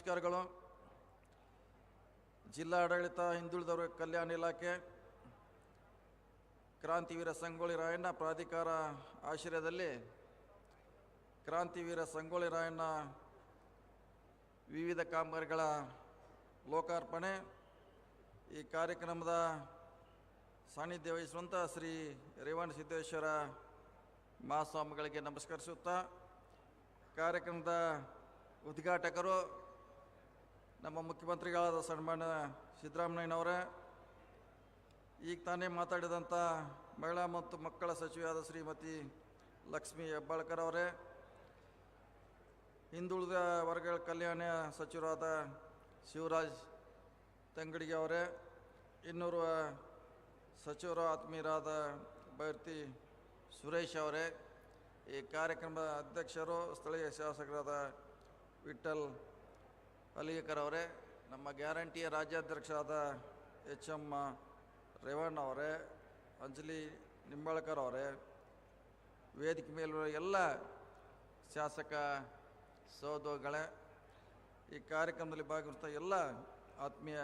ನಮಸ್ಕಾರಗಳು. ಜಿಲ್ಲಾಡಳಿತ, ಹಿಂದುಳಿದವರ ಕಲ್ಯಾಣ ಇಲಾಖೆ, ಕ್ರಾಂತಿವೀರ ಸಂಗೊಳ್ಳಿ ರಾಯಣ್ಣ ಪ್ರಾಧಿಕಾರ ಆಶ್ರಯದಲ್ಲಿ ಕ್ರಾಂತಿವೀರ ಸಂಗೊಳ್ಳಿ ರಾಯಣ್ಣ ವಿವಿಧ ಕಾಮಗಾರಿಗಳ ಲೋಕಾರ್ಪಣೆ. ಈ ಕಾರ್ಯಕ್ರಮದ ಸಾನ್ನಿಧ್ಯ ವಹಿಸುವಂಥ ಶ್ರೀ ರೇವಣ ಸಿದ್ದೇಶ್ವರ ಮಹಾಸ್ವಾಮಿಗಳಿಗೆ ನಮಸ್ಕರಿಸುತ್ತಾ, ಕಾರ್ಯಕ್ರಮದ ಉದ್ಘಾಟಕರು ನಮ್ಮ ಮುಖ್ಯಮಂತ್ರಿಗಳಾದ ಸನ್ಮಾನ್ಯ ಸಿದ್ದರಾಮಯ್ಯನವರೇ, ಈಗ ತಾನೇ ಮಾತಾಡಿದಂಥ ಮಹಿಳಾ ಮತ್ತು ಮಕ್ಕಳ ಸಚಿವೆಯಾದ ಶ್ರೀಮತಿ ಲಕ್ಷ್ಮೀ ಹೆಬ್ಬಾಳ್ಕರ್ ಅವರೇ, ಹಿಂದುಳಿದ ವರ್ಗಗಳ ಕಲ್ಯಾಣ ಸಚಿವರಾದ ಶಿವರಾಜ್ ತಂಗಡಿಗೆ ಅವರೇ, ಇನ್ನೋರ್ವ ಸಚಿವರು ಆತ್ಮೀಯರಾದ ಬೈರ್ತಿ ಸುರೇಶ್ ಅವರೇ, ಈ ಕಾರ್ಯಕ್ರಮದ ಅಧ್ಯಕ್ಷರು ಸ್ಥಳೀಯ ಶಾಸಕರಾದ ವಿಠಲ್ ಅಲಿಗೇಕರ್ ಅವರೇ, ನಮ್ಮ ಗ್ಯಾರಂಟಿಯ ರಾಜ್ಯಾಧ್ಯಕ್ಷರಾದ ಎಚ್.ಎಂ. ರೇವಣ್ಣ ಅವರೇ, ಅಂಜಲಿ ನಿಂಬಾಳ್ಕರ್ ಅವರೇ, ವೇದಿಕೆ ಮೇಲಿರುವ ಎಲ್ಲ ಶಾಸಕ ಸಹೋದರಿಗಳೇ, ಈ ಕಾರ್ಯಕ್ರಮದಲ್ಲಿ ಭಾಗವಹಿಸಿದ ಎಲ್ಲ ಆತ್ಮೀಯ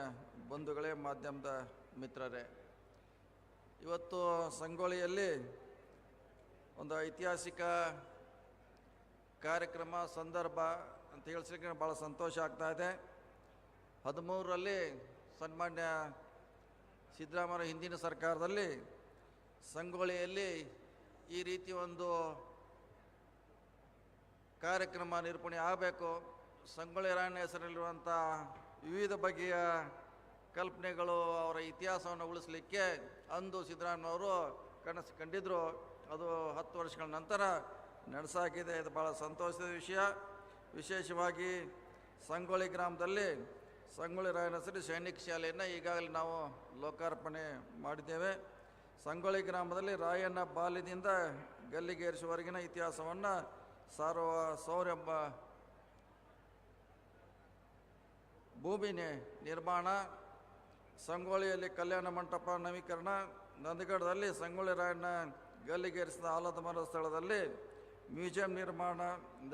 ಬಂಧುಗಳೇ, ಮಾಧ್ಯಮದ ಮಿತ್ರರೇ, ಇವತ್ತು ಸಂಗೊಳ್ಳಿಯಲ್ಲಿ ಒಂದು ಐತಿಹಾಸಿಕ ಕಾರ್ಯಕ್ರಮ ಸಂದರ್ಭ ಅಂತ ಹೇಳಿಸ್ಲಿಕ್ಕೆ ಭಾಳ ಸಂತೋಷ ಆಗ್ತಾ ಇದೆ. 13ರಲ್ಲಿ ಸನ್ಮಾನ್ಯ ಸಿದ್ದರಾಮಯ್ಯ ಹಿಂದಿನ ಸರ್ಕಾರದಲ್ಲಿ ಸಂಗೊಳ್ಳಿಯಲ್ಲಿ ಈ ರೀತಿ ಒಂದು ಕಾರ್ಯಕ್ರಮ ನಿರೂಪಣೆ ಆಗಬೇಕು, ಸಂಗೊಳ್ಳಿ ರಾಯಣ್ಣ ಹೆಸರಲ್ಲಿರುವಂಥ ವಿವಿಧ ಬಗೆಯ ಕಲ್ಪನೆಗಳು, ಅವರ ಇತಿಹಾಸವನ್ನು ಉಳಿಸಲಿಕ್ಕೆ ಅಂದು ಸಿದ್ದರಾಮಯ್ಯವರು ಕನಸು ಕಂಡಿದ್ದರು. ಅದು 10 ವರ್ಷಗಳ ನಂತರ ನಡೆಸಾಗಿದೆ. ಇದು ಭಾಳ ಸಂತೋಷದ ವಿಷಯ. ವಿಶೇಷವಾಗಿ ಸಂಗೊಳ್ಳಿ ಗ್ರಾಮದಲ್ಲಿ ಸಂಗೊಳ್ಳಿ ರಾಯಣ್ಣ ಹೆಸರು ಸೈನಿಕ ಶಾಲೆಯನ್ನು ಈಗಾಗಲೇ ನಾವು ಲೋಕಾರ್ಪಣೆ ಮಾಡಿದ್ದೇವೆ. ಸಂಗೊಳ್ಳಿ ಗ್ರಾಮದಲ್ಲಿ ರಾಯಣ್ಣ ಬಾಲ್ಯದಿಂದ ಗಲ್ಲಿಗೇರಿಸುವವರೆಗಿನ ಇತಿಹಾಸವನ್ನು ಸಾರುವ ಸೌರೆಂಬ ಭೂಮಿ ನಿರ್ಮಾಣ, ಸಂಗೊಳ್ಳಿಯಲ್ಲಿ ಕಲ್ಯಾಣ ಮಂಟಪ ನವೀಕರಣ, ನಂದಗಡದಲ್ಲಿ ಸಂಗೊಳ್ಳಿ ರಾಯಣ್ಣ ಗಲ್ಲಿಗೇರಿಸಿದ ಆಲದ ಮರದ ಸ್ಥಳದಲ್ಲಿ ಮ್ಯೂಸಿಯಂ ನಿರ್ಮಾಣ,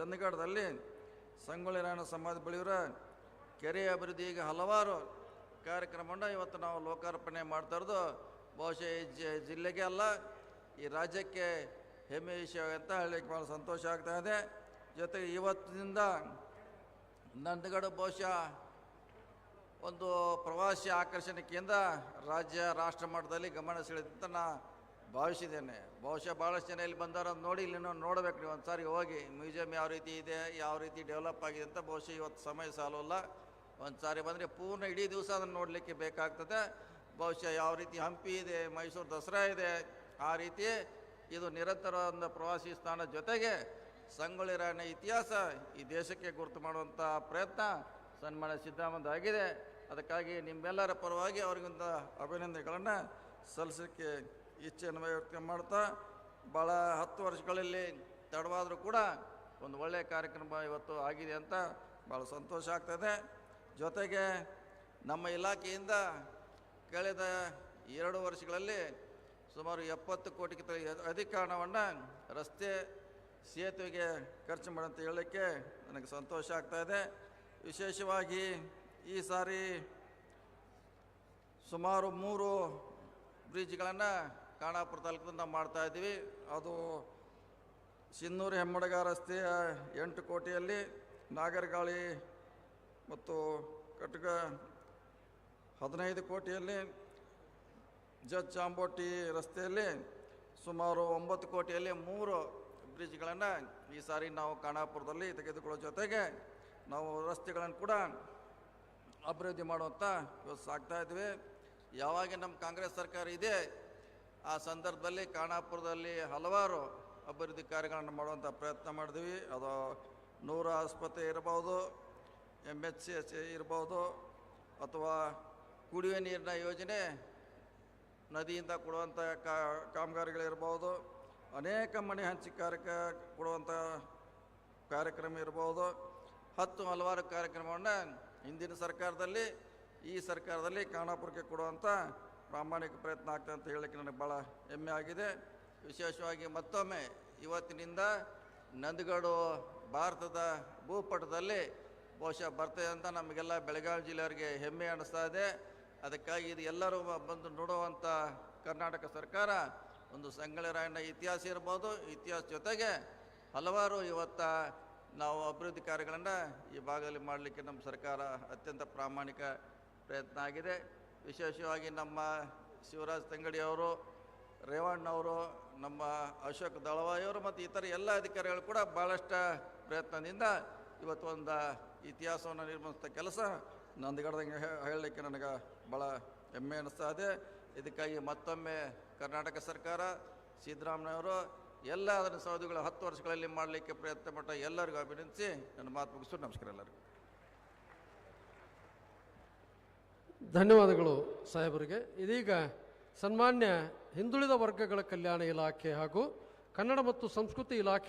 ನಂದಗಡದಲ್ಲಿ ಸಂಗೊಳ್ಳಿ ರಾಯಣ್ಣ ಸಮಾಧಿ ಬಳಿಯವರ ಕೆರೆ ಅಭಿವೃದ್ಧಿ, ಈಗ ಹಲವಾರು ಕಾರ್ಯಕ್ರಮವನ್ನು ಇವತ್ತು ನಾವು ಲೋಕಾರ್ಪಣೆ ಮಾಡ್ತಾ ಇರೋದು ಬಹುಶಃ ಈ ಜಿಲ್ಲೆಗೆ ಅಲ್ಲ, ಈ ರಾಜ್ಯಕ್ಕೆ ಹೆಮ್ಮೆ ವಿಷಯ ಅಂತ ಹೇಳಲಿಕ್ಕೆ ಭಾಳ ಸಂತೋಷ ಆಗ್ತಾ ಇದೆ. ಜೊತೆಗೆ ಇವತ್ತಿನಿಂದ ನಂದಗಡ ಬಹುಶಃ ಒಂದು ಪ್ರವಾಸಿ ಆಕರ್ಷಣೆ ಕೇಂದ್ರ ರಾಜ್ಯ ರಾಷ್ಟ್ರ ಮಟ್ಟದಲ್ಲಿ ಗಮನ ಸೆಳೆದಂತ ನಾ ಭಾವಿಸಿದ್ದೇನೆ. ಬಹುಶಃ ಭಾಳಷ್ಟು ಜನ ಇಲ್ಲಿ ಬಂದಾರ ನೋಡಿ, ಇಲ್ಲಿ ನೋಡಬೇಕು ನೀವು ಒಂದು ಸಾರಿ ಹೋಗಿ ಮ್ಯೂಸಿಯಂ ಯಾವ ರೀತಿ ಇದೆ, ಯಾವ ರೀತಿ ಡೆವಲಪ್ ಆಗಿದೆ ಅಂತ. ಬಹುಶಃ ಇವತ್ತು ಸಮಯ ಸಾಲಲ್ಲ, ಒಂದು ಸಾರಿ ಬಂದರೆ ಪೂರ್ಣ ಇಡೀ ದಿವಸ ಅದನ್ನು ನೋಡಲಿಕ್ಕೆ ಬೇಕಾಗ್ತದೆ. ಬಹುಶಃ ಯಾವ ರೀತಿ ಹಂಪಿ ಇದೆ, ಮೈಸೂರು ದಸರಾ ಇದೆ, ಆ ರೀತಿ ಇದು ನಿರಂತರ ಒಂದು ಪ್ರವಾಸಿ ಸ್ಥಾನ. ಜೊತೆಗೆ ಸಂಗೊಳ್ಳಿ ರಾಯಣ್ಣ ಇತಿಹಾಸ ಈ ದೇಶಕ್ಕೆ ಗುರುತು ಮಾಡುವಂಥ ಪ್ರಯತ್ನ ಸನ್ಮಾನ್ಯ ಸಿದ್ದರಾಮಯ್ಯ ಆಗಿದೆ. ಅದಕ್ಕಾಗಿ ನಿಮ್ಮೆಲ್ಲರ ಪರವಾಗಿ ಅವ್ರಿಗಿಂತ ಅಭಿನಂದನೆಗಳನ್ನು ಸಲ್ಲಿಸಲಿಕ್ಕೆ ಇಚ್ಛೆಯನ್ನು ವ್ಯಕ್ತ ಮಾಡ್ತಾ, ಭಾಳ 10 ವರ್ಷಗಳಲ್ಲಿ ತಡವಾದರೂ ಕೂಡ ಒಂದು ಒಳ್ಳೆಯ ಕಾರ್ಯಕ್ರಮ ಇವತ್ತು ಆಗಿದೆ ಅಂತ ಭಾಳ ಸಂತೋಷ ಆಗ್ತದೆ. ಜೊತೆಗೆ ನಮ್ಮ ಇಲಾಖೆಯಿಂದ ಕಳೆದ 2 ವರ್ಷಗಳಲ್ಲಿ ಸುಮಾರು 70 ಕೋಟಿಗಿಂತ ಅಧಿಕ ಹಣವನ್ನು ರಸ್ತೆ ಸೇತುವೆಗೆ ಖರ್ಚು ಮಾಡಂತ ಹೇಳಲಿಕ್ಕೆ ನನಗೆ ಸಂತೋಷ ಆಗ್ತಾಯಿದೆ. ವಿಶೇಷವಾಗಿ ಈ ಸಾರಿ ಸುಮಾರು 3 ಬ್ರಿಡ್ಜ್ಗಳನ್ನು ಖಾನಾಪುರ ತಾಲೂಕಿನಿಂದ ನಾವು ಮಾಡ್ತಾಯಿದ್ದೀವಿ. ಅದು ಸಿನ್ನೂರು ಹೆಮ್ಮಡಗ ರಸ್ತೆಯ 8 ಕೋಟಿಯಲ್ಲಿ, ನಾಗರಗಾಳಿ ಮತ್ತು ಕಟಕ 15 ಕೋಟಿಯಲ್ಲಿ, ಜಜ್ ಚಾಂಬೋಟಿ ರಸ್ತೆಯಲ್ಲಿ ಸುಮಾರು 9 ಕೋಟಿಯಲ್ಲಿ 3 ಬ್ರಿಡ್ಜ್ಗಳನ್ನು ಈ ಸಾರಿ ನಾವು ಖಾನಾಪುರದಲ್ಲಿ ತೆಗೆದುಕೊಳ್ಳೋ ಜೊತೆಗೆ ನಾವು ರಸ್ತೆಗಳನ್ನು ಕೂಡ ಅಭಿವೃದ್ಧಿ ಮಾಡುವಂಥ ಇವತ್ತು ಸಾಗ್ತಾ ಇದ್ವಿ. ಯಾವಾಗ ನಮ್ಮ ಕಾಂಗ್ರೆಸ್ ಸರ್ಕಾರ ಇದೆ ಆ ಸಂದರ್ಭದಲ್ಲಿ ಖಾನಾಪುರದಲ್ಲಿ ಹಲವಾರು ಅಭಿವೃದ್ಧಿ ಕಾರ್ಯಗಳನ್ನು ಮಾಡುವಂಥ ಪ್ರಯತ್ನ ಮಾಡಿದ್ವಿ. ಅದು 100 ಆಸ್ಪತ್ರೆ ಇರ್ಬೋದು, MHC ಇರ್ಬೋದು, ಅಥವಾ ಕುಡಿಯುವ ನೀರಿನ ಯೋಜನೆ ನದಿಯಿಂದ ಕೊಡುವಂಥ ಕಾಮಗಾರಿಗಳಿರ್ಬೋದು, ಅನೇಕ ಮನೆ ಹಂಚಿಕೆ ಕೊಡುವಂಥ ಕಾರ್ಯಕ್ರಮ ಇರ್ಬೋದು, ಹಲವಾರು ಕಾರ್ಯಕ್ರಮವನ್ನು ಹಿಂದಿನ ಸರ್ಕಾರದಲ್ಲಿ ಈ ಸರ್ಕಾರದಲ್ಲಿ ಖಾನಾಪುರಕ್ಕೆ ಕೊಡುವಂಥ ಪ್ರಾಮಾಣಿಕ ಪ್ರಯತ್ನ ಆಗ್ತದೆ ಅಂತ ಹೇಳಲಿಕ್ಕೆ ನನಗೆ ಭಾಳ ಹೆಮ್ಮೆ ಆಗಿದೆ. ವಿಶೇಷವಾಗಿ ಮತ್ತೊಮ್ಮೆ ಇವತ್ತಿನಿಂದ ನಂದಗಡ ಭಾರತದ ಭೂಪಟದಲ್ಲಿ ಬಹುಶಃ ಬರ್ತದೆ ಅಂತ ನಮಗೆಲ್ಲ ಬೆಳಗಾವಿ ಜಿಲ್ಲೆಯವರಿಗೆ ಹೆಮ್ಮೆ ಅನ್ನಿಸ್ತಾ ಇದೆ. ಅದಕ್ಕಾಗಿ ಇದು ಎಲ್ಲರೂ ಬಂದು ನೋಡುವಂಥ ಕರ್ನಾಟಕ ಸರ್ಕಾರ ಒಂದು ಸಂಗೊಳ್ಳಿ ರಾಯಣ್ಣ ಇತಿಹಾಸ ಇರ್ಬೋದು, ಇತಿಹಾಸ ಜೊತೆಗೆ ಹಲವಾರು ಇವತ್ತು ನಾವು ಅಭಿವೃದ್ಧಿ ಕಾರ್ಯಗಳನ್ನು ಈ ಭಾಗದಲ್ಲಿ ಮಾಡಲಿಕ್ಕೆ ನಮ್ಮ ಸರ್ಕಾರ ಅತ್ಯಂತ ಪ್ರಾಮಾಣಿಕ ಪ್ರಯತ್ನ ಆಗಿದೆ. ವಿಶೇಷವಾಗಿ ನಮ್ಮ ಶಿವರಾಜ್ ತಂಗಡಿಯವರು, ರೇವಣ್ಣವರು, ನಮ್ಮ ಅಶೋಕ್ ದಳವಾಯಿಯವರು ಮತ್ತು ಇತರ ಎಲ್ಲ ಅಧಿಕಾರಿಗಳು ಕೂಡ ಭಾಳಷ್ಟು ಪ್ರಯತ್ನದಿಂದ ಇವತ್ತು ಒಂದು ಇತಿಹಾಸವನ್ನು ನಿರ್ಮಿಸಿದ ಕೆಲಸ ನಂದಗಡದಂಗೆ ಹೇಳಲಿಕ್ಕೆ ನನಗೆ ಭಾಳ ಹೆಮ್ಮೆ ಅನ್ನಿಸ್ತಾ ಇದೆ. ಇದಕ್ಕಾಗಿ ಮತ್ತೊಮ್ಮೆ ಕರ್ನಾಟಕ ಸರ್ಕಾರ, ಸಿದ್ದರಾಮಯ್ಯವರು ಎಲ್ಲ ಅದರ ಸೌದಿಗಳು 10 ವರ್ಷಗಳಲ್ಲಿ ಮಾಡಲಿಕ್ಕೆ ಪ್ರಯತ್ನ ಪಟ್ಟ ಎಲ್ಲರಿಗೂ ಅಭಿನಂದಿಸಿ ನನ್ನ ಮಾತು ಮುಗಿಸು. ನಮಸ್ಕಾರ ಎಲ್ಲರಿಗೂ. ಧನ್ಯವಾದಗಳು ಸಾಹೇಬರಿಗೆ. ಇದೀಗ ಸನ್ಮಾನ್ಯ ಹಿಂದುಳಿದ ವರ್ಗಗಳ ಕಲ್ಯಾಣ ಇಲಾಖೆ ಹಾಗೂ ಕನ್ನಡ ಮತ್ತು ಸಂಸ್ಕೃತಿ ಇಲಾಖೆ